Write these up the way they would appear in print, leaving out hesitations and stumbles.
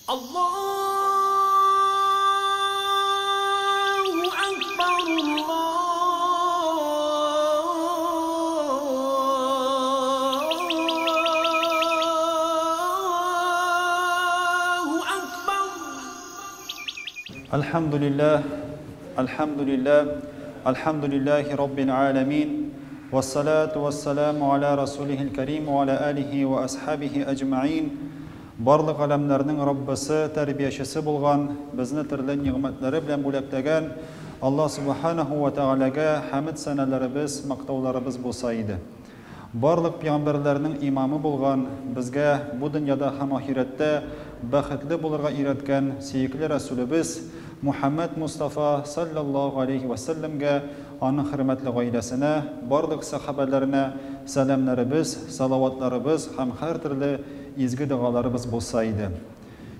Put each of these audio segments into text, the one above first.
الله أكبر الله أكبر. الحمد لله الحمد لله رب العالمين والصلاة والسلام على رسوله الكريم وعلى آله وأصحابه أجمعين. Барлык галәмнәрнең Раббысы, тәрбиячесе булган, безне төрле нигъмәтләре белән бүләктәгән Аллаһ Субханаһу ва Тәгаләгә хәмд сәнәләребез, мактауларыбыз булса иде. Барлык пәйгамбәрләрнең имамы булган, безгә бу дөньяда һәм ахирәттә бәхетле булырга өйрәткән сөекле Расулыбыз Мухаммад Мустафа саллаллаһу алейхи ва саллямгә, аның хөрмәтле гаиләсенә, барлык сахабәләренә сәламнарыбыз, салаватларыбыз һәм һәр төрле изге дуаларыбыз булса иде.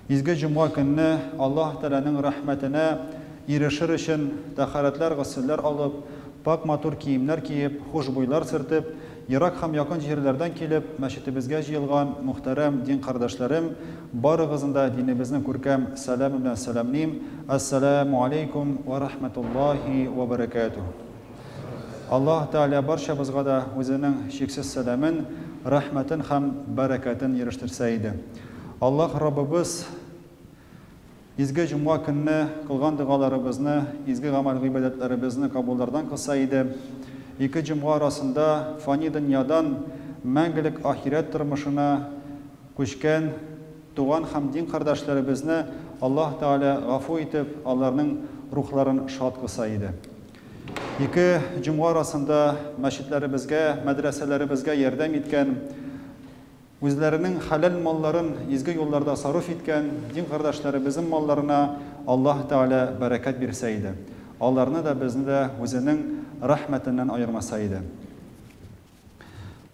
Изге җомга көнне Аллаһ Тәгаләнең рәхмәтенә ирешер өчен тәһарәтләр, гысыллар алып, пак матур киемнәр киеп, хушбуйлар сөртеп, ерак һәм якын җирләрдән килеп, мәчетебезгә җыелган мөхтәрәм дин кардәшләрем, барыгызны да динебезнең күркәм сәламы белән сәламлыйм. Ассаламу алейкум ва рахматуллаһи ва баракатуһ. Аллаһ Тәгалә барчабызга да үзенең шексез сәламын, рәхмәтен һәм бәрәкәтен ирештерсә иде. Аллаһ Раббыбыз изге җомга көнне кылган дуаларыбызны, изге гамәл гыйбадәтләребезне кабуллардан кылса иде. Ике җомга арасында фани дөньядан мәңгелек ахирәт тормышына күчкән туган һәм дин кардәшләребезне Аллаһ Тәгалә гафу итеп, аларның рухларын шат кылса иде. Ике җомга арасында мәчетләребезгә, мәдрәсәләребезгә ярдәм иткән, үзләренең хәләл малларын изге юлларда сарыф иткән дин кардәшләребезнең малларына Аллаһ Тәгалә бәрәкәт бирсә иде. Аларны да безне дә үзенең рәхмәтеннән аермаса иде.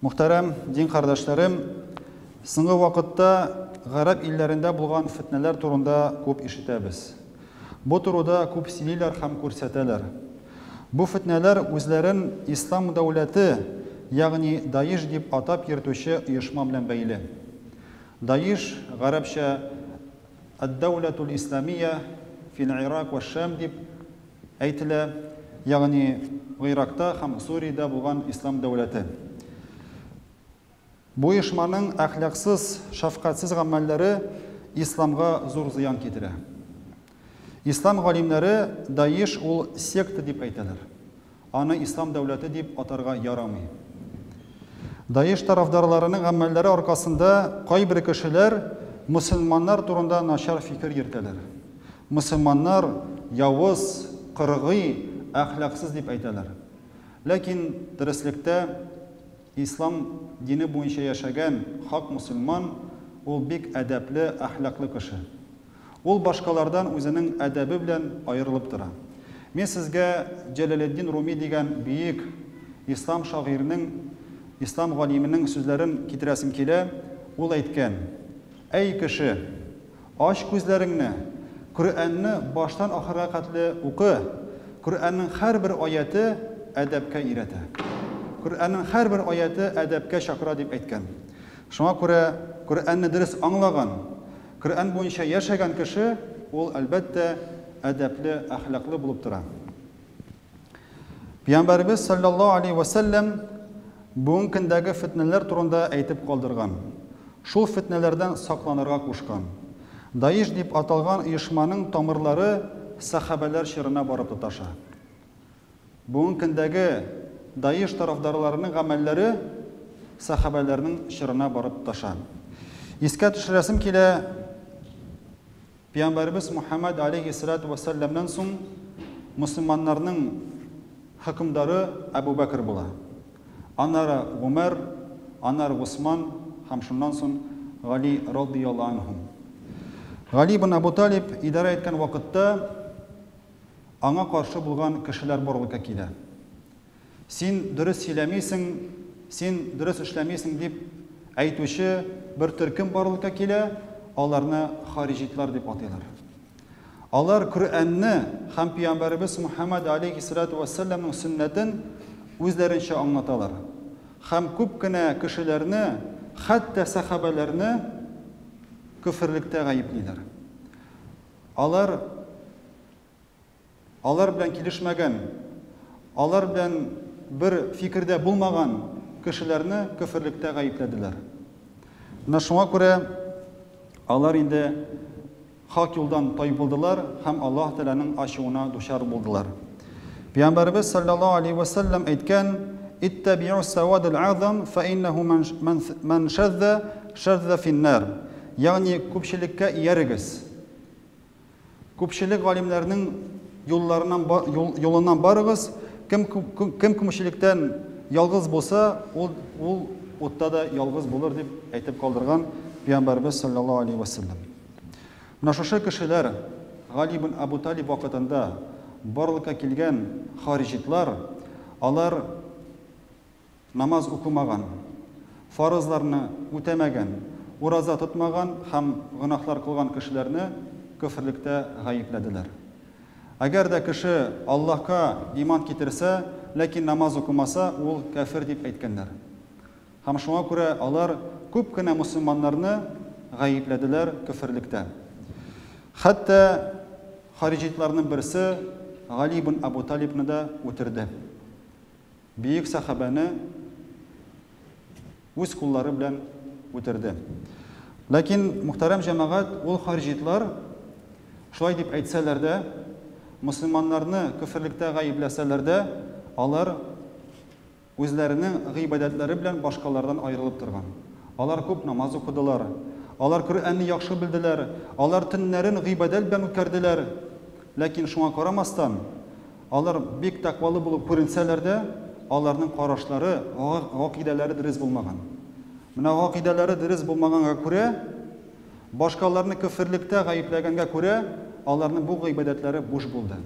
Мөхтәрәм дин кардәшләрем, соңгы вакытта гарәп илләрендә булган фитнәләр турында күп ишетәбез. Бу турыда күп сөйлиләр һәм күрсәтәләр. Бу фитнәләр үзләрен ислам дәүләте, ягъни Даиш дип атап йөртүче оешма белән бәйле. Даиш гарәпчә ад-дәүләтул исламия фил Ирак ва Шам дип әйтелә, ягъни Иракта һәм Суриядә булган ислам дәүләте. Бу оешманың әхлаксыз, шәфкатьсез гамәлләре исламга зур зыян китерә. Ислам галимнәре Даиш ул секта дип әйтәләр. Аны ислам дәүләте дип атарга ярамый. Даиш тарафдарларының гамәлләре аркасында кайбер кешеләр мусламаннар турында начар фикер йөртәләр. Мусламаннар явыз, кыргый, әхлаксыз дип әйтәләр. Ләкин дөреслектә ислам дине буенча яшәгән хак мусламан ул бик әдәпле, әхлаклы кеше. Ул башкалардан үзенең әдәбе белән аерылып тора. Мен сезгә Җәләлетдин Руми дигән бийек ислам шагыйренең, ислам галименең сүзләрен китерәсем килә. Ул әйткән: "Әй кеше, ач күзләреңне, Коръәнне баштан ахырга кадәр укы. Коръәннең һәрбер аяты әдәпкә өйрәтә. Коръәннең һәрбер аяты әдәпкә чакыра" дип әйткән. Шуңа күрә Коръәнне дөрес аңлаган, Коръән буенча яшәгән кеше ул әлбәттә әдәпле, әхлаклы булып тора. Пәйгамбәрбез саллаллаһу алейхи ва саллям бүген көндәге фитнәләр турында әйтеп калдырган. Шул фитнәләрдән сакланырга кушкан. Даиш дип аталган оешманың тамырлары сахабәләр чорына барып тоташа. Бүген көндәге Даиш тарафдарларының гамәлләре сахабәләрнең чорына барып тоташа. Искә төшерәсем килә, Пәйгамбәрбез Мухаммад алейхиссалату ва салламнан соң мусламаннарның хөкемдары Абу Бәкр була. Аннары Умар, аннары Усман һәм шуннан соң Гали радиллаһу анһу. Гали ибн Абу Талиб идара иткән вакытта аңа каршы булган кешеләр барлыкка килә. Син дөрес сөйләмисең, син дөрес эшләмисең дип әйтүче бер төркем барлыкка килә, аларны харижитлар дип атыйлар. Алар Коръәнне һәм Пәйгамбәрбез Мухаммад алейхиссалату ва салламның сөннәтен үзләренчә аңлаталар. Һәм күп кенә кешеләрне, хәтта сахабаларны küfürlükte gayıplıylar. алар белән килешмәгән, алар белән бер фикердә булмаган кешеләрне күферлектә гаепләделәр. Менә шуңа күрә алар инде хак юлдан тайпылдылар һәм Аллаһ Тәгаләнең ачуына дучар булдылар. Пәйгамбәрбез саллаллаһу алейхи ва саллям әйткән: "Иттаби'у савадул азам фа иннаху ман шадда фин-нар." Ягъни күпчелеккә иярегез. Күпчелек галимнәрнең юлыннан барыгыз. Кем күпчелектән ялгыз булса, ул утта да ялгыз булыр дип әйтеп калдырган Пәйгамбәрбез саллаллаһу алейхи ва саллям. Менә шушы кешеләр Гали ибн Абу Талиб вакытында барлыкка килгән харижитлар, алар намаз укымаган, фарызларны үтәмәгән, ураза тотмаган һәм гынахлар кылган кешеләрне күфрлектә гаепләделәр. Әгәр дә кеше Аллаһка иман китерсә, ләкин намаз укымаса, ул кафир дип әйткәннәр. Һәм шуңа күрә алар күп кенә мусламаннарны гаепләделәр күфрлектә. Хәтта харижитларның берсе Гали ибн Абу Талибны да үтерде. Бийек сахабаны үз куллары белән үтерде. Ләкин мөхтәрәм җәмәгать, ул харижитлар шулай дип әйтсәләр дә, мусламаннарны күфрлектә гаепләсәләр дә, алар үзләренең гыйбадәтләре белән башкалардан аерылып торган. Алар күп намаз укыдылар, алар Коръәнне яхшы белделәр, алар төннәрен гыйбадәт белән үткәрделәр. Ләкин шуңа карамастан, алар бик тәкъвалы булып күренсәләр дә, аларның карашлары, гакыйдәләре дөрес булмаган. Менә гакыйдәләре дөрес булмаганга күрә, башкаларны күфрлектә гаепләгәнгә күрә, аларның бу гыйбадәтләре буш булды.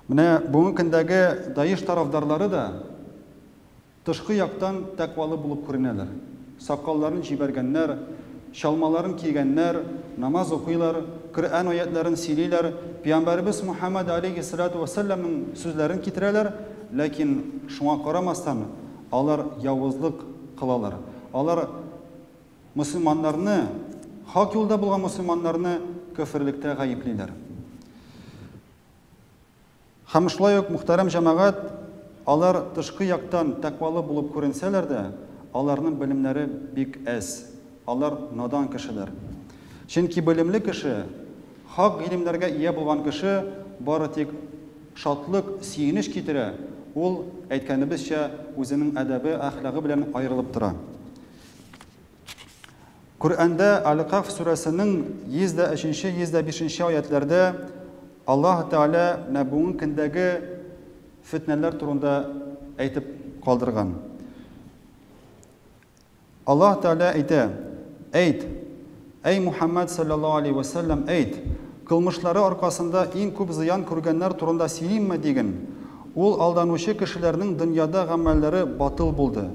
Менә бүгенге көндәге Даиш тарафдарлары да тышкы яктан тәкъвалы булып күренәләр. Сакалларын җибәргәннәр, шалмаларын кигәннәр, намаз укыйлар, Коръән аятларын сөйлиләр, Пәйгамбәрбез Мухаммад алейхиссалату вассаламның сүзләрен китерәләр, ләкин шуңа карамастан алар явызлык кылалар. Алар мусламаннарны, хак юлда булган мусламаннарны күфрлектә гаеплиләр. Һәм шулай ук мөхтәрәм җәмәгать, алар тышкы яктан тәкъвалы булып күренсәләр дә, аларның белемнәре бик әз. Алар надан кешеләр. Чөнки белемле кеше, хак гыйлемнәргә ия булган кеше бары тик шатлык, сөенеч китерә. Ул әйткәнебезчә үзенең әдәбе, әхлагы белән аерылып тора. Коръәндә Ал-Каф сүрәсенең 103-105 аятләрдә Аллаһ Тәгалә бүгенге көндәге фитнәләр турында әйтеп калдырган. Аллаһ Тәгалә әйтә: "Әйт, эй Мухаммад саллаллаһу алейхи ва саллям, әйт, кылмышлары аркасында иң күп зыян күргәннәр турында сөйлимме диген. Ул алданучы кешеләрнең дөньяда гамәлләре батыл булды.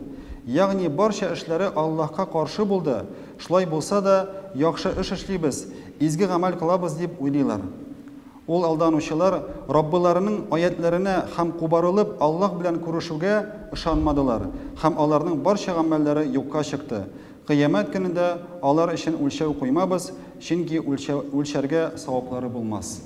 Ягъни барча эшләре Аллаһка каршы булды. Шулай булса да, яхшы эш эшлибез, изге гамәл кылабыз дип уйлыйлар. Ул алданучылар Раббыларының аятларына һәм кубарылып Аллаһ белән күрешүгә ышанмадылар, һәм аларның барча гамәлләре юкка чыкты. Кыямәт көнендә алар өчен үлчәү куймабыз, чөнки үлчәргә саваплары булмас."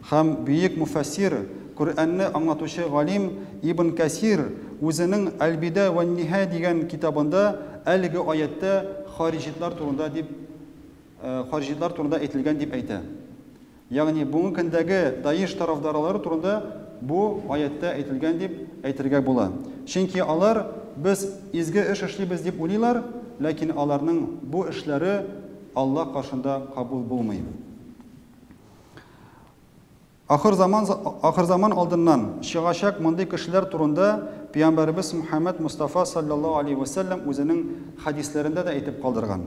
Һәм бөек муфассир, Коръәнне аңлатучы галим Ибн Касир үзенең Әл-Бида ва Ниһая дигән китабында әлеге аятта харижитлар турында әйтелгән дип әйтә. Ягъни бүгенге көндәге Даиш тарафдарлары турында бу аятта әйтелгән дип әйтергә була. Чөнки алар без изге эш эшлибез дип уйлыйлар, ләкин аларның бу эшләре Аллаһ каршында кабул булмый. Ахыр заман алдыннан чыгачак мондый кешеләр турында Пәйгамбәрбез Мухаммад Мустафа саллаллаһу алейхи ва саллям үзенең хадисләрендә дә әйтеп калдырган.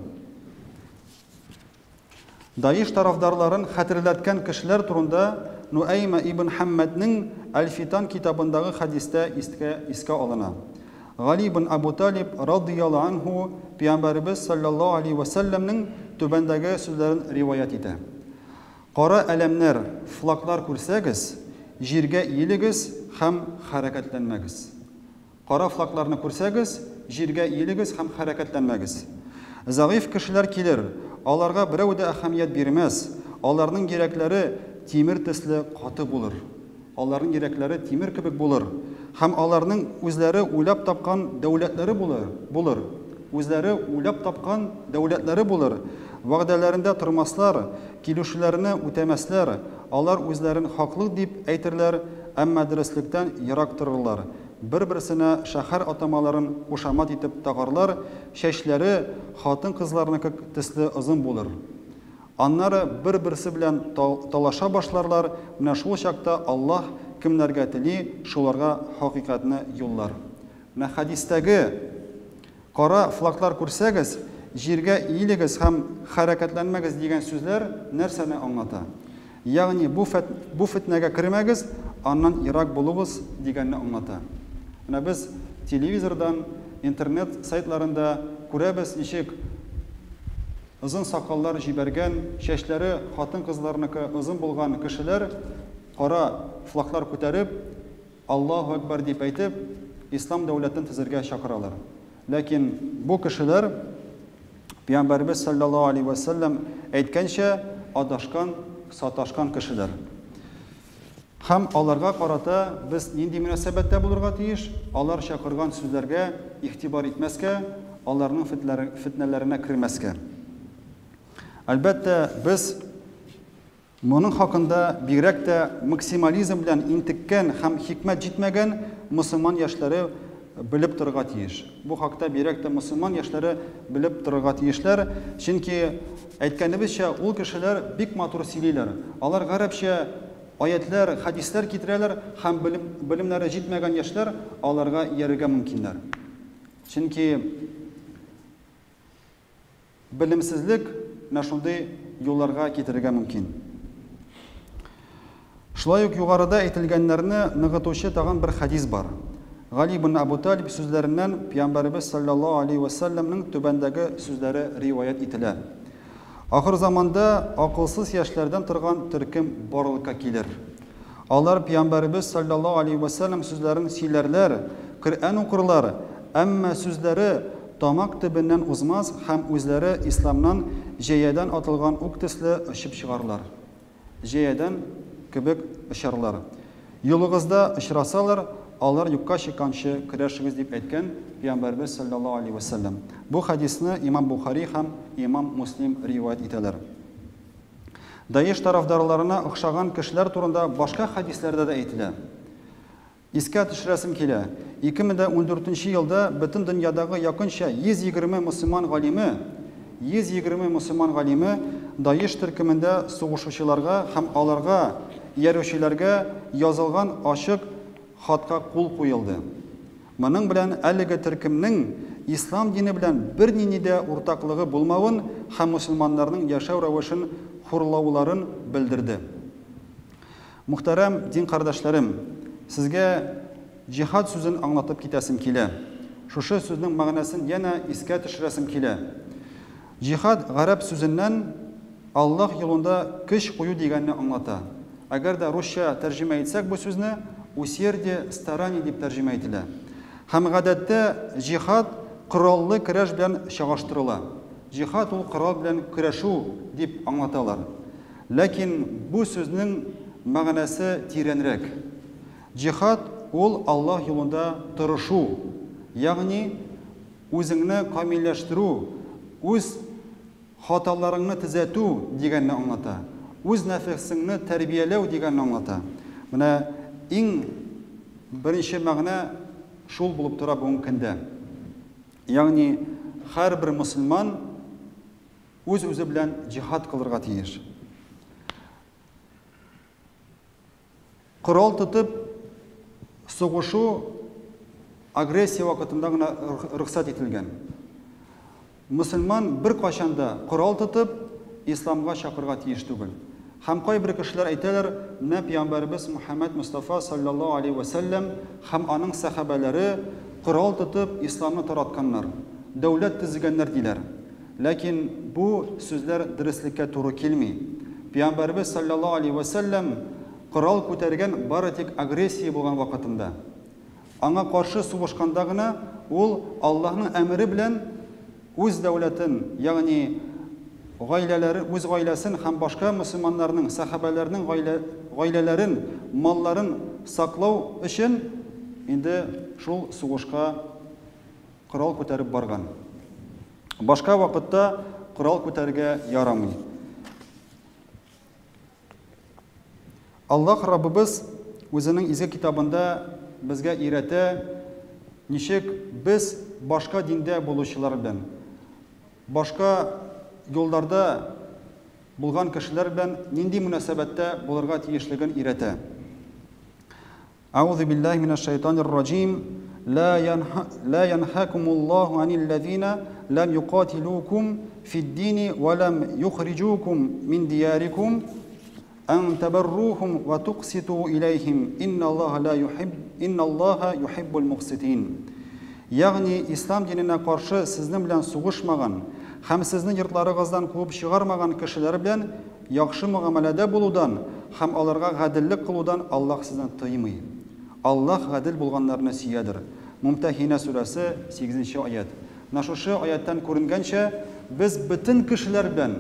Даиш тарафдарларын хәтерләткән кешеләр турында Нуайма ибн Хаммадның Әл-Фитан китабындагы хадистә искә алына. Гали ибн Абу Талиб радиллаһу анху Пәйгамбәрбез саллаллаһу алейхи ва саллямның түбәндәге сүзләрен риваят итә. Кара әлемнәр, флаглар күрсәгез, җиргә иелегез һәм хәрәкәтләнмәгез. Кара флагларны күрсәгез, җиргә иелегез һәм хәрәкәтләнмәгез. Зәгыйф кешеләр килер, аларга берәү дә әһәмият бирмәс. Аларның йөрәкләре тимер төсле каты булыр. Аларның йөрәкләре тимер кебек булыр. Һәм аларның үзләре уйлап тапкан дәүләтләре булыр. Үзләре уйлап тапкан дәүләтләре булыр. Вәгъдәләрендә тормаслар, килешүләрне үтәмәсләр. Алар үзләрен хаклык дип әйтерләр, әмма дөрестлектән ерак торырлар. Бер-берсенә шәһәр атамаларын кушамат итеп тагарлар, чәчләре хатын-кызларныкы төсле озын булыр. Аннары бер-берсе белән талаша башларлар. Менә шул чакта Аллаһ кемнәргә тели, шуларга хакыйкатьне юллар. Менә хадистәге кара флаглар күрсәгез, җиргә иелегез һәм хәрәкәтләнмәгез дигән сүзләр нәрсәне аңлата? Ягъни бу фитнәгә кермәгез, аннан ерак булыгыз дигәнне аңлата. Менә без телевизордан, интернет сайтларында күрәбез, ничек озын сакаллар җибәргән, чәчләре хатын-кызларныкы озын булган кешеләр кара флаглар күтәреп, Аллаһу акбар дип әйтеп, ислам дәүләтен төзергә чакыралар. Ләкин бу кешеләр Пәйгамбәрбез саллаллаһу алейхи ва саллям әйткәнчә адашкан, саташкан кешеләр. Һәм аларга карата без нинди мөнәсәбәттә булырга тиеш? Алар чакырган сүзләргә игътибар итмәскә, аларның фитнәләренә кирмәскә. Әлбәттә, без моның хакында бигрәк тә максимализм белән интеккән һәм хикмәт җитмәгән мусламан яшьләре белеп торырга тиеш. Бу хакта бигрәк тә мусламан яшьләре белеп торырга тиешләр, чөнки әйткәнебезчә, ул кешеләр бик матур сөйлиләр. Алар гарәпчә аятлар, хадислар китерәләр һәм белемнәре җитмәгән яшьләр аларга иярергә мөмкиннәр. Чөнки белемсезлек шундый юлларга китерергә мөмкин. Шулай ук югарыда әйтелгәннәрне ныгытучы тагын бер хадис бар. Гали ибн Абу Талиб сүзләреннән Пәйгамбәрбез саллаллаһу алейхи ва саллямның түбәндәге сүзләре риваят ителә. Ахыр заманда акылсыз яшьләрдән торган төркем барлыкка килер. Алар Пәйгамбәрбез саллаллаһу алейхи ва саллям сүзләрен сөйләрләр, Коръән укырлар, әмма сүзләре тамак төбеннән узмас һәм үзләре исламнан җәядән атылган ук төсле очып чыгарлар. Җәядән кебек очарлар. Юлыгызда очрасалар, алар юкка чыкканчы көрәшегез дип әйткән Пәйгамбәрбез саллаллаһу алейхи ва саллям. Бу хадисны Имам Бухари һәм Имам Муслим риваят итәләр. Даиш тарафдарларына охшаган кешеләр турында башка хадисләрдә дә әйтелә. Искә төшерәсем килә. 2014 елда бөтен дөньядагы якынча 120 мөселман галиме Даиш төркемендә сугышучыларга һәм аларга иярүчеләргә язылган ачык хатка кул куелды. Моның белән әлеге төркемнең ислам дине белән бернинди дә уртаклыгы булмавын һәм мөселманнарның яшәү рәвешен хурлауларын белдерде. Мөхтәрәм дин кардәшләрем, сезгә җихад сүзен аңлатып китәсем килә. Шушы сүзнең мәгънәсен янә искә төшерәсем килә. Җихад гарәп сүзеннән Аллаһ юлында көч кую дигәнне аңлата. Әгәр дә русча тәрҗемә итсәк бу сүзне усердие, старание дип тәрҗемә ителә. Һәм гадәттә җихад кораллы көрәш белән чагыштырыла. Җихад ул корал белән көрәшү дип аңлаталар. Ләкин бу сүзнең мәгънәсе тирәнрәк. Җихад ул Аллаһ юлында тырышу, ягъни үзеңне камилләштерү, үз хаталарыңны төзәтү дигәнне аңлата. Үз нәфсеңне тәрбияләү дигәнне аңлата. Менә иң беренче мәгънә шул булып тора бүгенге көндә. Ягъни һәрбер мөселман үз-үзе белән җихад кылырга тиеш. Корал тотып сугышу агрессия вакытында гына рөхсәт ителгән. Мөселман бер кашанда корал тотып исламга чакырга тиеш түгел. Һәм кайбер кешеләр әйтәләр, менә Пәйгамбәрбез Мөхәммәд Мустафа саллаллаһу алейхи ва саллям һәм аның сахабалары корал тотып исламны таратканнар, дәүләт төзегәннәр диләр. Ләкин бу сүзләр дөреслеккә туры килми. Пәйгамбәрбез саллаллаһу алейхи ва саллям корал күтәргән бары тик агрессия булган вакытында. Аңа каршы сугышканда гына ул Аллаһның әмере белән үз дәүләтен, ягъни үз гаиләсен һәм башка мөселманнарның, сахабаларның гаиләләрен, малларын саклау өчен инде шул сугышка корал күтәреп барган. Башка вакытта корал күтәрергә ярамый. Аллаһ Раббыбыз үзенең изге китабында безгә өйрәтә, ничек без башка диндә булучылар белән, башка юлларда булган кешеләр белән нинди мөнәсәбәттә булырга тиешлеген өйрәтә. Аузу биллаһи минаш шайтанир раҗим. لا ينهاكم الله عن الذين لم يقاتلوكم في الدين ولم يخرجوكم من دياركم أن تبروهم وتقسطوا إليهم إن الله يحب المقسطين. Yani İslam dinine karşı sizin bilen suğuşmagan, hem sizin yurtlarınızdan kuvup çıkarmagan kişiler bilen yaxşı muamelede buludan, hem alarga gadillik kılıdan Allah sizden tıymayı. Allah gadil bulganlarını siyadır. Mumtahina suresi 8. ayet. Naşuşu ayetten görüngence biz bütün kişiler bilen,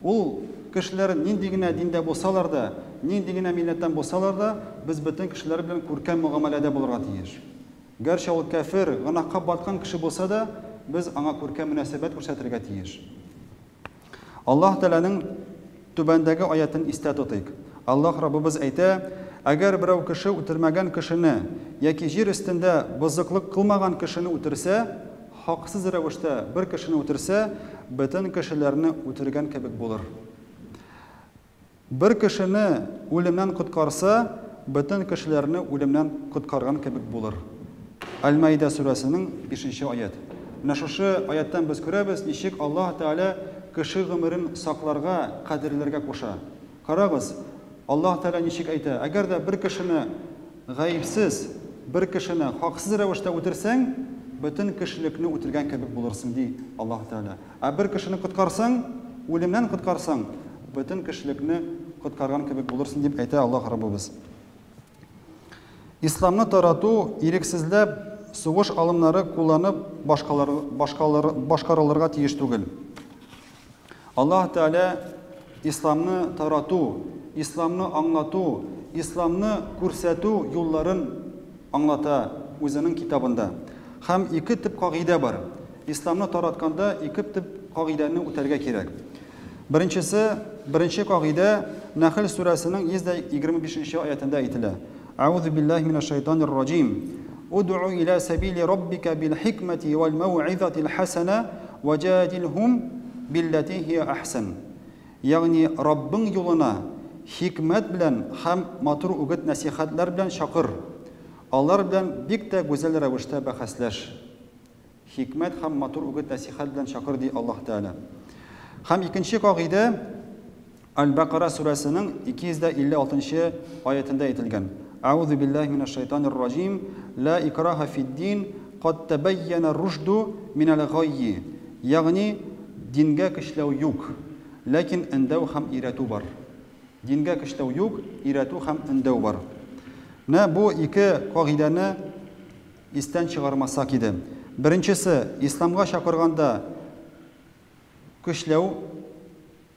ol kişiler nindigine dinde bolsalar da, nindigine milletten bolsalar da biz bütün kişiler bilen kurken muamelede bulurga tiyir. Gerçi ol kafir, günahka batkan kişi bolsa da biz ana kurken münasebet göstertirge tiyir. Allah Teala'nın tübendeki ayetin istatotayık. Allah Rabbimiz ayta, agar birov kishi o'tirmagan kishini yoki yer ustida buzuqlik qilmagan kishini o'tirsa, haqsiz ravishda bir kishini o'tirsa, butun kishilarni o'tirgan kabi bo'lar. Bir kishini o'limdan qutqarsa, butun kishilarni o'limdan qutqargan kabi bo'lar. Al-Maida surasining 5-oyat. Mana shu oyatdan biz ko'ramiz, nechik Alloh taolo kishi umrin saqlarga, qadrlarga qo'sha. Qarag'iz, Allah Teala nechik ayta, agar da bir kishini g'aybsiz, bir kishini haqsiz ravishda o'tirsang, butun kishilikni o'tirgan kabi bo'larsan deydi Alloh Teala. Bir kishini qutqarsang, o'limdan qutqarsang, butun kishilikni qutqargan kabi bo'larsan deb ayta Alloh Rabbimiz. İslamni taratu iriksizlab suğuş alımları kullanıp başkalarına tiyiş tugil. Allah Teala İslamni taratu, İslamni anlatu, İslamni kursatu yolların anlata özünün kitabında. Hem iki tip kagide var. İslamni taratkanda iki tip kagideni o'targa kerak. Birinchi kagide Nahl surasının 125. oyatında aytila. A'udhu billahi mineşşeytanirracim. Ud'u ila sabili rabbika bil hikmeti vel mev'izatil hasana vecadilhum billati hiye ahsan. Yani Rabbin yoluna hikmet bilen hem matur ugut nasihatler bilen şakır. Allah bilen bik de güzel ravişte bahasleş. Hikmet hem matur ugut nasihat bilen şakır diye Allah Teala. Hem ikinci kagide Al-Baqara surasının 256. ayetinde aytilgan. A'udhu billahi mineşşeytanirracim. La ikraha fid din. Qad tebayyana rushdu minel gayyi. Yani dinge kışlav yok. Lakin endev ham iratu var. Dinge kışlav yok, iratu ham endev var. Ne bu iki kagideni isten çıkarmasak idi. Birincisi, İslam'a şakırganda kışlav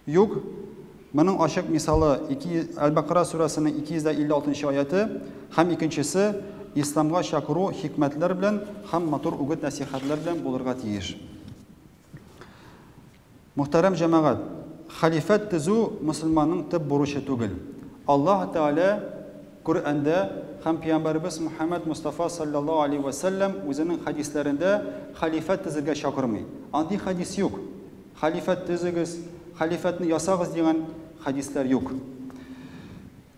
yok. Bunun açık misalı Al-Baqara surasının 256. ayeti. Hem ikincisi, İslam'a şakırı hikmetler bilen hem matur ugut nasihatler bilen bulurga tiyiş. Muhterem cemaat, halifet tüzü Müslümanın tıp buruşu tugil. Allah Teala Kur'an'da hem Peygamberimiz Muhammed Mustafa sallallahu aleyhi ve sellem özünün hadislerinde halifet tüzüge şakırmay. Andi hadis yok. Halifet tüzügüz, halifetini yasağız diyen hadisler yok.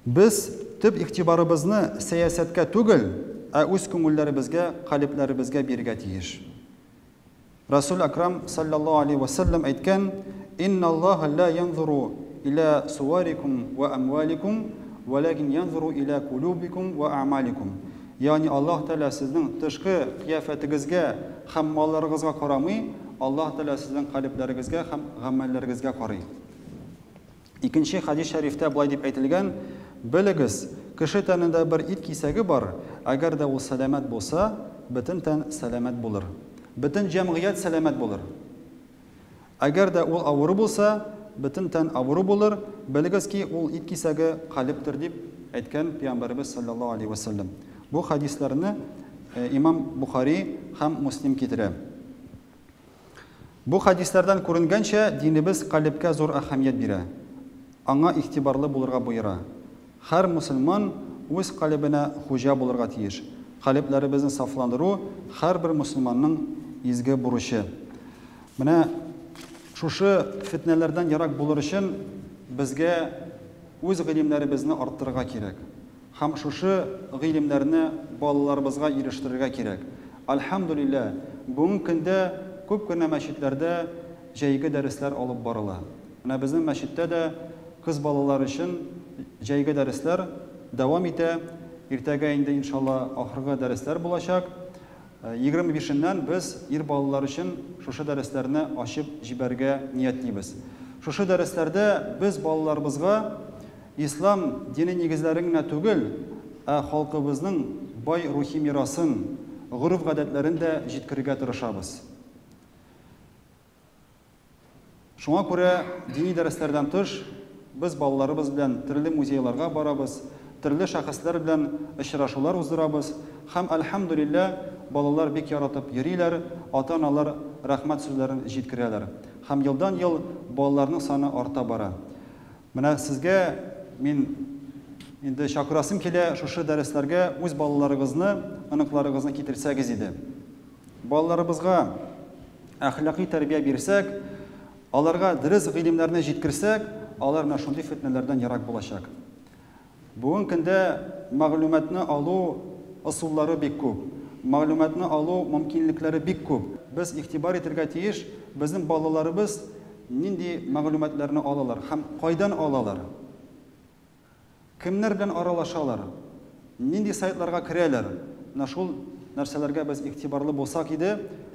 Biz tıp iktibarımızı siyasetke tugil, öz köngüllerimizge, kalplerimizge birge tiyiş. Resul Akram sallallahu aleyhi ve sellem aytgan, İnna Allah la yanzuru ila suvarikum ve amwalikum, velakin yanzuru ila kulubikum ve a'malikum. Yani Allah Teala sizin tışkı kıyafetinizge, hem mallarınızga qaramay, Allah Teala sizin kalpleringizge, hem amelleringizge qaray. İkinci hadis şerifte bulay deb aytilgan, biligiz, kishi tanida bir it kesagi bor, agar da u salomat bo'lsa, butun tan salomat bo'lar. Butun jamiyat salomat bo'lar. Әгәр дә ул авыру булса, бөтен тән авыру булыр. Белегез ки, ул ит кисәге калептер дип әйткән Пәйгамбәрбез саллаллаһу алейхи ва саллям. Бу хадисларны Имам Бухари һәм Муслим китерә. Бу хадислардан күренгәнчә, динебез калепкә зур әһәмият бирә. Аңа игътибарлы булырга буйыра. Һәр мусульман үз калебенә хуҗа булырга тиеш. Калепләребезне сафландыру һәрбер мусульманның изге бурычы. Менә шушы фитнәләрдән ярак булыр өчен безгә үз гыйлемнәребезне арттырырга кирәк. Һәм шушы гыйлемнәрне балаларыбызга ирештерергә кирәк. Алхамдулилlah, бүгенге көндә күп кенә мәчетләрдә җәйге дәресләр алып барыла. Менә безнең мәчеттә дә кыз балалар өчен җәйге дәресләр дәвам итә. Иртәгә инде иншалла ахыргы дәресләр булачак. 25-ннән без ир балалар өчен шушы дәресләрне ачып җибәргә ниятлибез. Шушы дәресләрдә без балаларыбызга ислам дине нигезләрен генә түгел, халкыбызның бай рухи мирасын, гурыф-гадәтләрен дә җиткерергә тырышабыз. Шуңа күрә дини дәресләрдән тыш без балаларыбыз белән төрле музейларга барабыз, төрле шәхесләр белән очрашулар уздырабыз. Һәм алхамдулилlah, балалар бик яратып йөриләр, ата-аналар рәхмәт сүзләрен җиткерәләр. Һәм елдан ел балаларның саны арта бара. Менә сезгә мин инде чакырасым килә шушы дәресләргә үз балаларыгызны, аныкларыгызны китерсәгез иде. Балаларыбызга әхлакый тәрбия бирсәк, аларга дөрес гыйлемнәрне җиткерсәк, алар менә шундый фитнәләрдән ярак булачак. Бүгенге көндә мәгълүматны алу ысуллары бик күп. Мәгълүматны алу мөмкинлекләре бик күп. Без игътибар итәргә тиеш, безнең балаларыбыз нинди мәгълүматларны алалар һәм кайдан алалар? Кемнәр белән аралашалар? Нинди сайтларга керәләр? Менә шул нәрсәләргә без игътибарлы булсак иде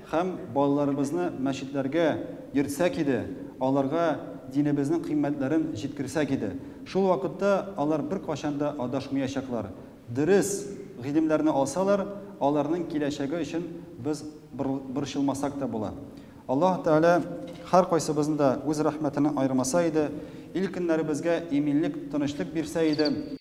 һәм балаларыбызны мәчетләргә йөртсәк иде, аларга динебезнең кыйммәтләрен җиткерсәк иде. Шул вакытта алар бер кашан да адашмаячаклар. Дөрес гыйлемләрне алсалар, аларның киләчәге өчен без борчылмасак та була. Аллаһ Тәгалә һәр кайсыбызны да үз рәхмәтенә айырмаса иде, ил көннәребезгә иминлек, тынычлык бирсә иде.